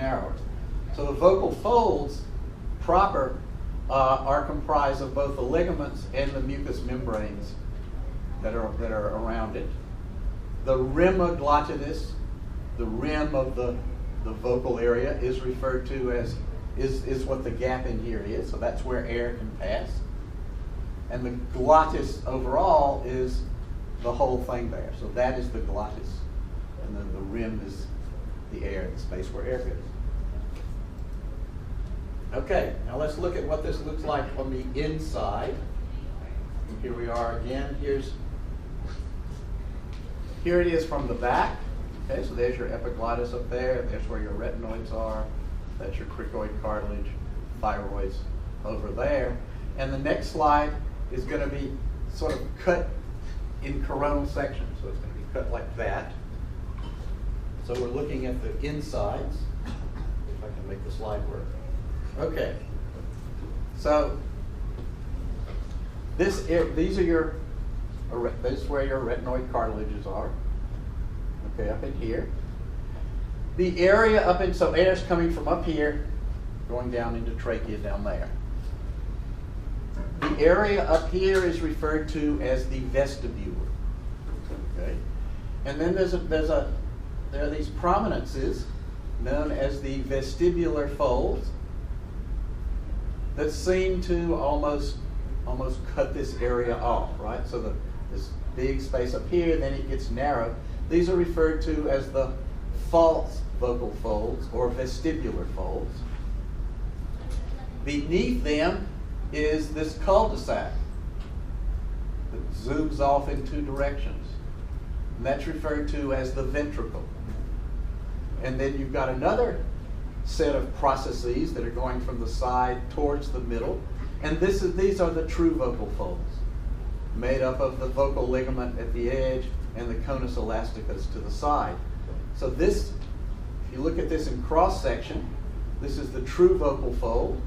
narrower. So the vocal folds proper are comprised of both the ligaments and the mucous membranes that are around it. The rim glottis, the rim of the vocal area, is referred to as, is what the gap in here is. So that's where air can pass. And the glottis overall is the whole thing there. So that is the glottis. And then the rim is the air, the space where air goes. Okay, now let's look at what this looks like on the inside. And here we are again. Here it is from the back. Okay, so there's your epiglottis up there. There's where your retinoids are. That's your cricoid cartilage, thyroids over there. And the next slide is going to be sort of cut in coronal sections. So it's going to be cut like that. So we're looking at the insides. If I can make the slide work. Okay. So these are your, this is where your retinoid cartilages are. Okay, up in here. The area up in, so air is coming from up here, going down into trachea down there. The area up here is referred to as the vestibule. Okay, and then there are these prominences known as the vestibular folds that seem to almost cut this area off, right? So this big space up here, then it gets narrowed. These are referred to as the false vocal folds or vestibular folds. Beneath them is this cul-de-sac that zooms off in two directions. And that's referred to as the ventricle. And then you've got another set of processes that are going from the side towards the middle. And these are the true vocal folds, made up of the vocal ligament at the edge and the conus elasticus to the side. So this, if you look at this in cross-section, this is the true vocal fold,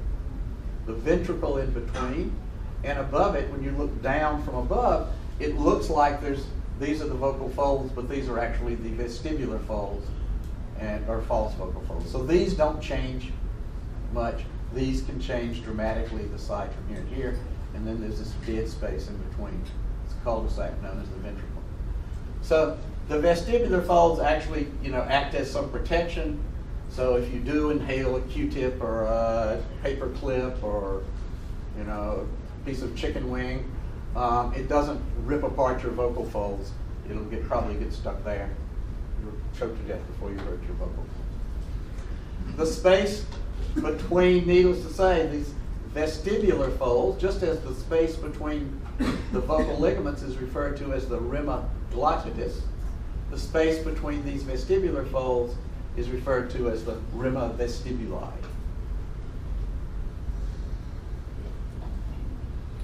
the ventricle in between, and above it, when you look down from above, it looks like these are the vocal folds, but these are actually the vestibular folds or false vocal folds. So these don't change much. These can change dramatically the side from here to here, and then there's this dead space in between. It's a cul-de-sac known as the ventricle. So the vestibular folds actually, act as some protection. So if you do inhale a Q-tip or a paper clip or, a piece of chicken wing, it doesn't rip apart your vocal folds. It'll probably get stuck there. You'll choke to death before you hurt your vocal folds. The space between, needless to say, these vestibular folds, just as the space between the vocal ligaments is referred to as the rima glottis, the space between these vestibular folds is referred to as the rima vestibuli.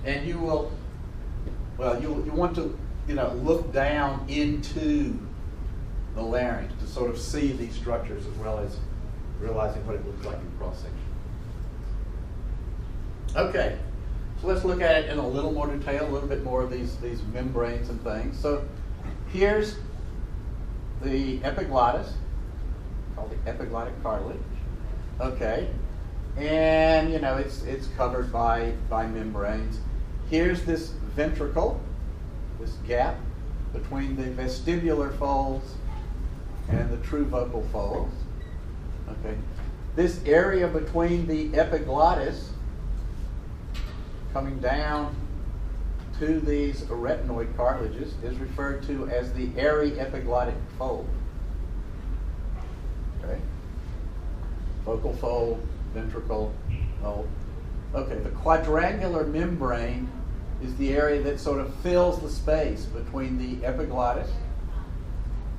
And you will, you want to, look down into the larynx to sort of see these structures as well as realizing what it looks like in cross-section. Okay, so let's look at it in a little more detail, a little bit more of these membranes and things. So here's the epiglottis, called the epiglottic cartilage. Okay, and it's covered by membranes. Here's this ventricle, this gap between the vestibular folds and the true vocal folds. Okay, this area between the epiglottis coming down to these retinoid cartilages is referred to as the aryepiglottic fold. Okay, vocal fold, ventricle, fold. Okay, the quadrangular membrane is the area that sort of fills the space between the epiglottis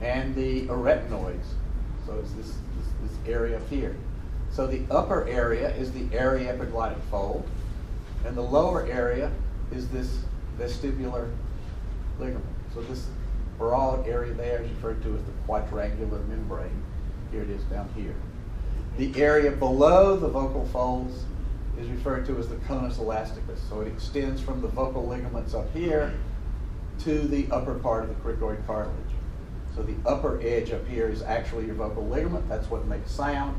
and the retinoids. So it's this area up here. So the upper area is the aryepiglottic fold, and the lower area is this vestibular ligament. So this broad area there is referred to as the quadrangular membrane. Here it is down here. The area below the vocal folds is referred to as the conus elasticus. So it extends from the vocal ligaments up here to the upper part of the cricoid cartilage. So the upper edge up here is actually your vocal ligament. That's what makes sound.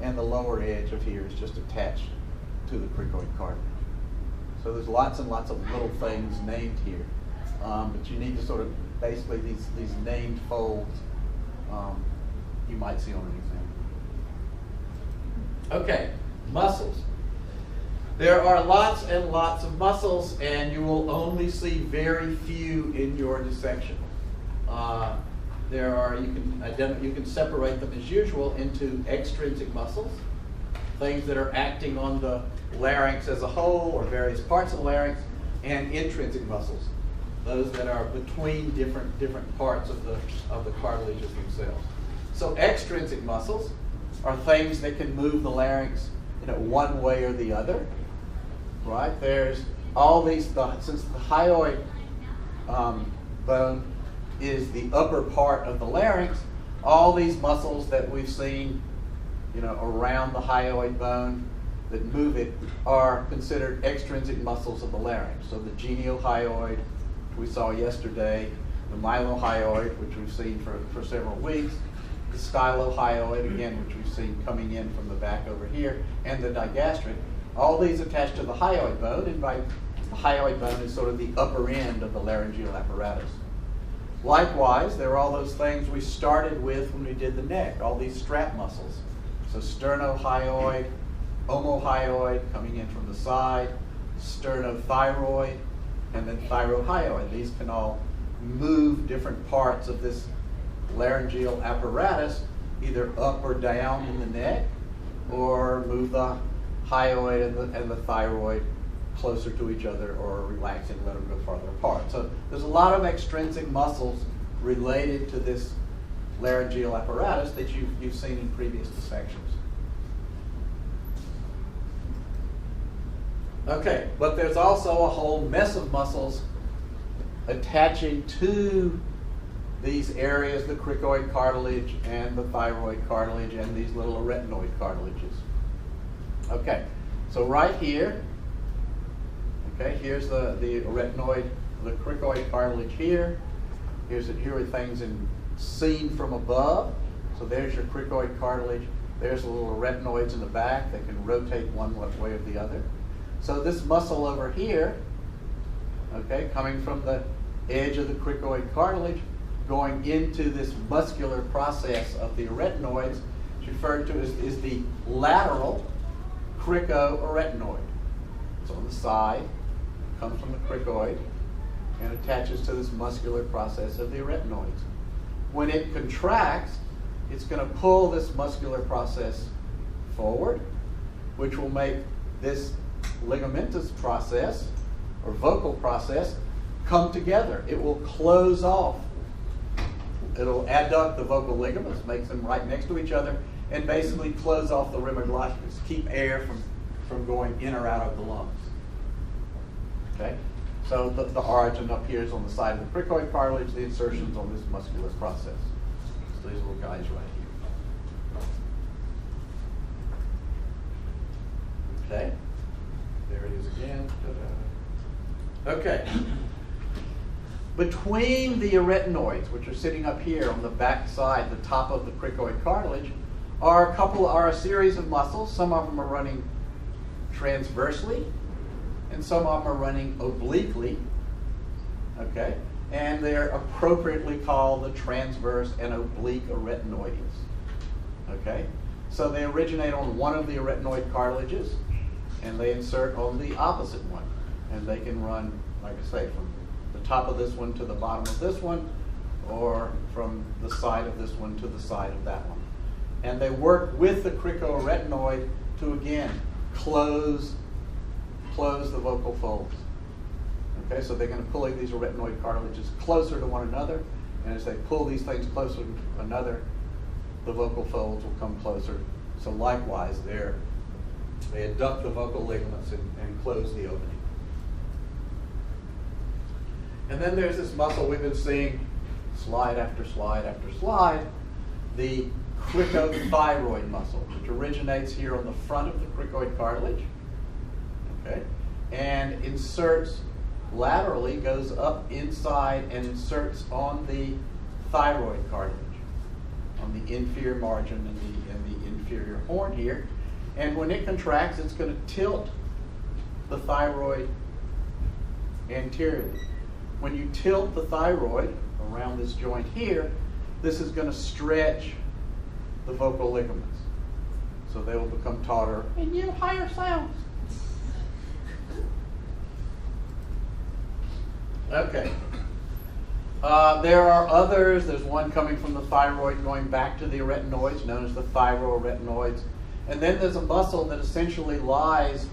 and the lower edge of here is just attached to the cricoid cartilage. So there's lots and lots of little things named here, but you need to sort of basically these named folds you might see on an exam. Okay, muscles. There are lots and lots of muscles, and you will only see very few in your dissection. You can separate them as usual into extrinsic muscles, things that are acting on the larynx as a whole or various parts of the larynx, and intrinsic muscles, those that are between different parts of the cartilages themselves. So extrinsic muscles are things that can move the larynx, one way or the other. Right? There's all these, since the hyoid bone is the upper part of the larynx, all these muscles that we've seen, around the hyoid bone that move it are considered extrinsic muscles of the larynx. So the geniohyoid, we saw yesterday, the mylohyoid, which we've seen for several weeks, the stylohyoid, again, which we've seen coming in from the back over here, and the digastric. All these attached to the hyoid bone, and the hyoid bone is sort of the upper end of the laryngeal apparatus. Likewise, there are all those things we started with when we did the neck, all these strap muscles. So sternohyoid, omohyoid coming in from the side, sternothyroid, and then thyrohyoid. These can all move different parts of this laryngeal apparatus, either up or down in the neck, or move the hyoid and the thyroid closer to each other, or relax and let them go farther apart. So there's a lot of extrinsic muscles related to this laryngeal apparatus that you've seen in previous dissections. Okay, but there's also a whole mess of muscles attaching to these areas, the cricoid cartilage and the thyroid cartilage and these little arytenoid cartilages. Okay, so right here, here's the arytenoid, the cricoid cartilage here. Here are things seen from above. So there's your cricoid cartilage. There's the little arytenoids in the back that can rotate one way or the other. So this muscle over here, coming from the edge of the cricoid cartilage, going into this muscular process of the arytenoids, is referred to as the lateral cricoarytenoid. It's on the side, comes from the cricoid, and attaches to this muscular process of the arytenoids. When it contracts, it's going to pull this muscular process forward, which will make this ligamentous process, or vocal process, come together. It will close off. It'll adduct the vocal ligaments, makes them right next to each other, and basically close off the rhinoglossus, keep air from going in or out of the lungs. Okay? So the origin up here is on the side of the cricoid cartilage, the insertion's on this muscular process. So these little guys right here. Okay? There it is again. Ta-da. Okay. Between the arytenoids, which are sitting up here on the back side, the top of the cricoid cartilage, are a series of muscles. Some of them are running transversely, and some of them are running obliquely. Okay? And they're appropriately called the transverse and oblique arytenoids. Okay? So they originate on one of the arytenoid cartilages, and they insert on the opposite one. And they can run, like I say, from the top of this one to the bottom of this one, or from the side of this one to the side of that one. And they work with the cricoarytenoid to, again, close the vocal folds. Okay, so they're going to pull these arytenoid cartilages closer to one another, and as they pull these things closer to one another, the vocal folds will come closer. So likewise, they adduct the vocal ligaments and close the opening. And then there's this muscle we've been seeing slide after slide after slide, the cricothyroid muscle, which originates here on the front of the cricoid cartilage, okay, and inserts laterally, goes up inside and inserts on the thyroid cartilage, on the inferior margin and the inferior horn here. And when it contracts, it's going to tilt the thyroid anteriorly. When you tilt the thyroid around this joint here, this is going to stretch the vocal ligaments. So they will become tauter and yield higher sounds. Okay. There are others. There's one coming from the thyroid going back to the arytenoids, known as the thyroarytenoids. And then there's a muscle that essentially lies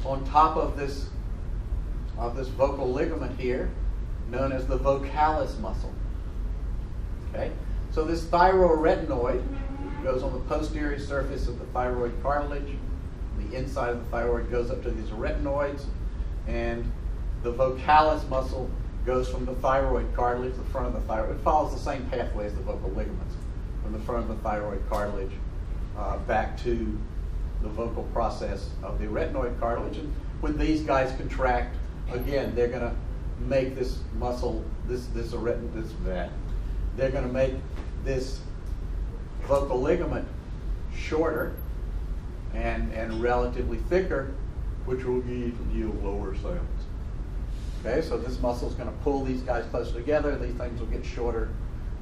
on top of this vocal ligament here, known as the vocalis muscle. Okay? So this thyroarytenoid goes on the posterior surface of the thyroid cartilage. The inside of the thyroid goes up to these arytenoids, and the vocalis muscle goes from the thyroid cartilage, the front of the thyroid. It follows the same pathway as the vocal ligaments, from the front of the thyroid cartilage back to the vocal process of the arytenoid cartilage. And when these guys contract, again, they're going to make this muscle, they're going to make this vocal ligament shorter and relatively thicker, which will yield lower sounds. Okay, so this muscle is going to pull these guys closer together. These things will get shorter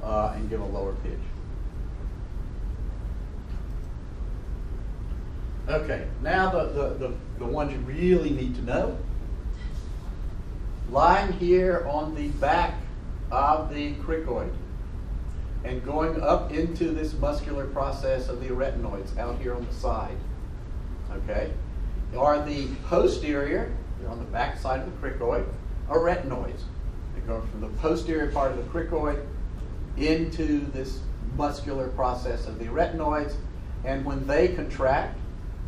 and give a lower pitch. Okay, now the ones you really need to know. Lying here on the back of the cricoid and going up into this muscular process of the arytenoids out here on the side, okay, are the posterior, they're on the back side of the cricoid, arytenoids. They go from the posterior part of the cricoid into this muscular process of the arytenoids, and when they contract,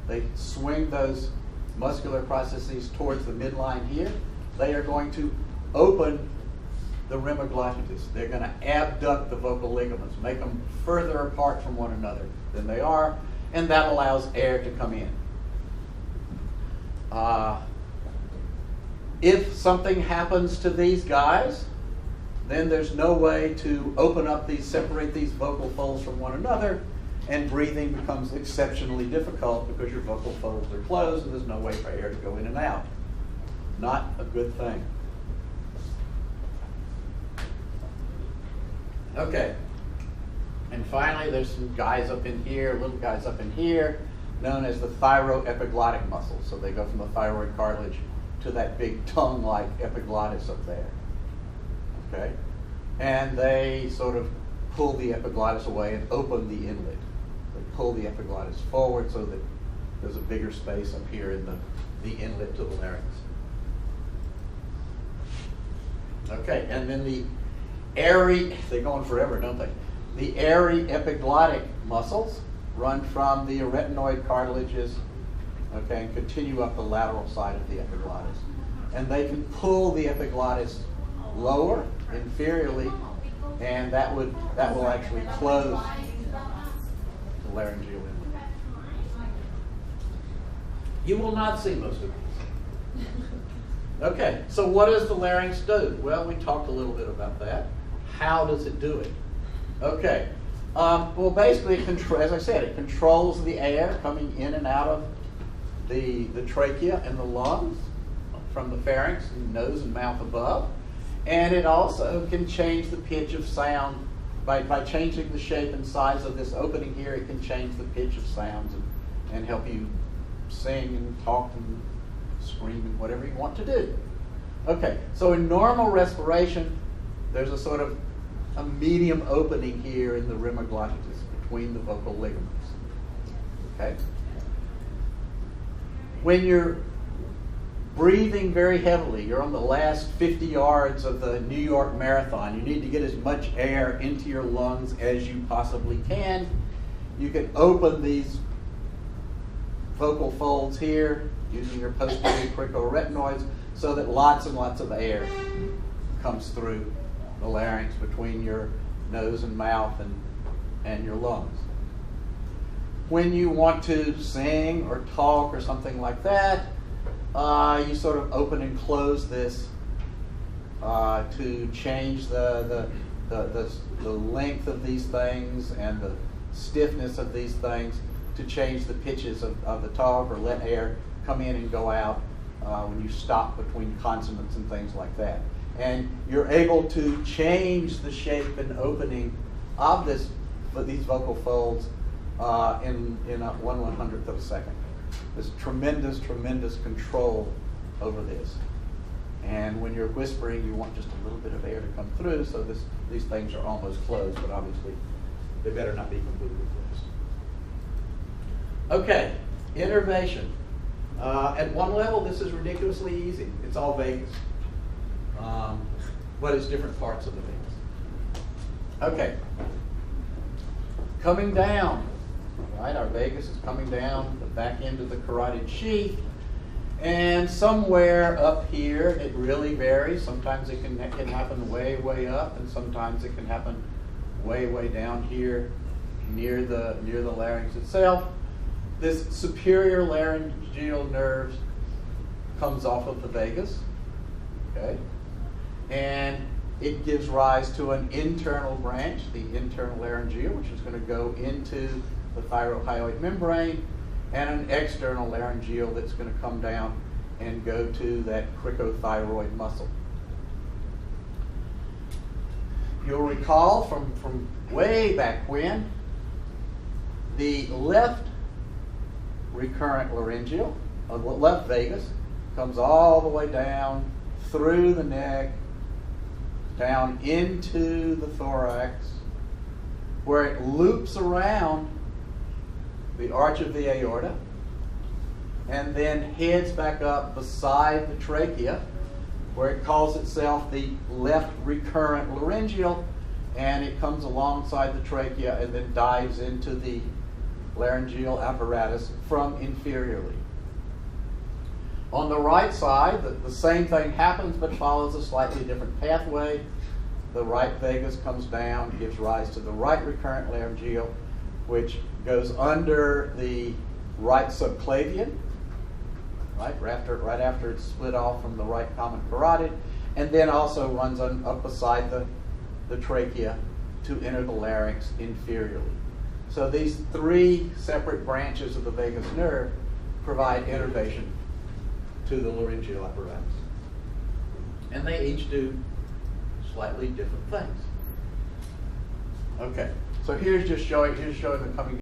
they swing those muscular processes towards the midline here. They are going to open the remiglottis. They're going to abduct the vocal ligaments, make them further apart from one another than they are, and that allows air to come in. If something happens to these guys, then there's no way to open up these, separate these vocal folds from one another, and breathing becomes exceptionally difficult because your vocal folds are closed and there's no way for air to go in and out. Not a good thing. Okay. And finally, there's some guys up in here, little guys up in here, known as the thyroepiglottic muscles. So they go from the thyroid cartilage to that big tongue-like epiglottis up there. Okay? And they sort of pull the epiglottis away and open the inlet. They pull the epiglottis forward so that there's a bigger space up here in the inlet to the larynx. Okay, and then the they go on forever, don't they? The aryepiglottic muscles run from the arytenoid cartilages, okay, and continue up the lateral side of the epiglottis. And they can pull the epiglottis lower, inferiorly, and that will actually close the laryngeal inlet. You will not see most of these. Okay, so what does the larynx do? Well, we talked a little bit about that. How does it do it? Okay, well, basically, as I said, it controls the air coming in and out of the trachea and the lungs from the pharynx and nose and mouth above. And it also can change the pitch of sound by changing the shape and size of this opening here. It can change the pitch of sounds and help you sing and talk and scream and whatever you want to do. Okay, so in normal respiration, there's a sort of a medium opening here in the remiglottis between the vocal ligaments. Okay? When you're breathing very heavily, you're on the last 50 yards of the New York Marathon, you need to get as much air into your lungs as you possibly can. You can open these vocal folds here using your posterior cricoarytenoids so that lots and lots of air comes through the larynx between your nose and mouth and your lungs. When you want to sing or talk or something like that, you sort of open and close this to change the length of these things and the stiffness of these things to change the pitches of the talk or let air come in and go out when you stop between consonants and things like that. And you're able to change the shape and opening of these vocal folds in a 1/100th of a second. There's tremendous, tremendous control over this. And when you're whispering, you want just a little bit of air to come through, so these things are almost closed, but obviously they better not be completely closed. Okay, innervation. At one level, this is ridiculously easy. It's all vagus. But it's different parts of the vagus. Okay. Coming down, right? Our vagus is coming down the back end of the carotid sheath. And somewhere up here, it really varies. Sometimes it can happen way, way up, and sometimes it can happen way, way down here near the larynx itself. This superior laryngeal nerve comes off of the vagus, okay? And it gives rise to an internal branch, the internal laryngeal, which is going to go into the thyrohyoid membrane, and an external laryngeal that's going to come down and go to that cricothyroid muscle. You'll recall from way back when, the left recurrent laryngeal, or left vagus, comes all the way down through the neck, down into the thorax, where it loops around the arch of the aorta, and then heads back up beside the trachea, where it calls itself the left recurrent laryngeal, and it comes alongside the trachea and then dives into the laryngeal apparatus from inferiorly. On the right side, the same thing happens, but follows a slightly different pathway. The right vagus comes down, gives rise to the right recurrent laryngeal, which goes under the right subclavian, right after it's split off from the right common carotid, and then also runs up beside the trachea to enter the larynx inferiorly. So these three separate branches of the vagus nerve provide innervation to the laryngeal apparatus. And they each do slightly different things. Okay, so here's showing the coming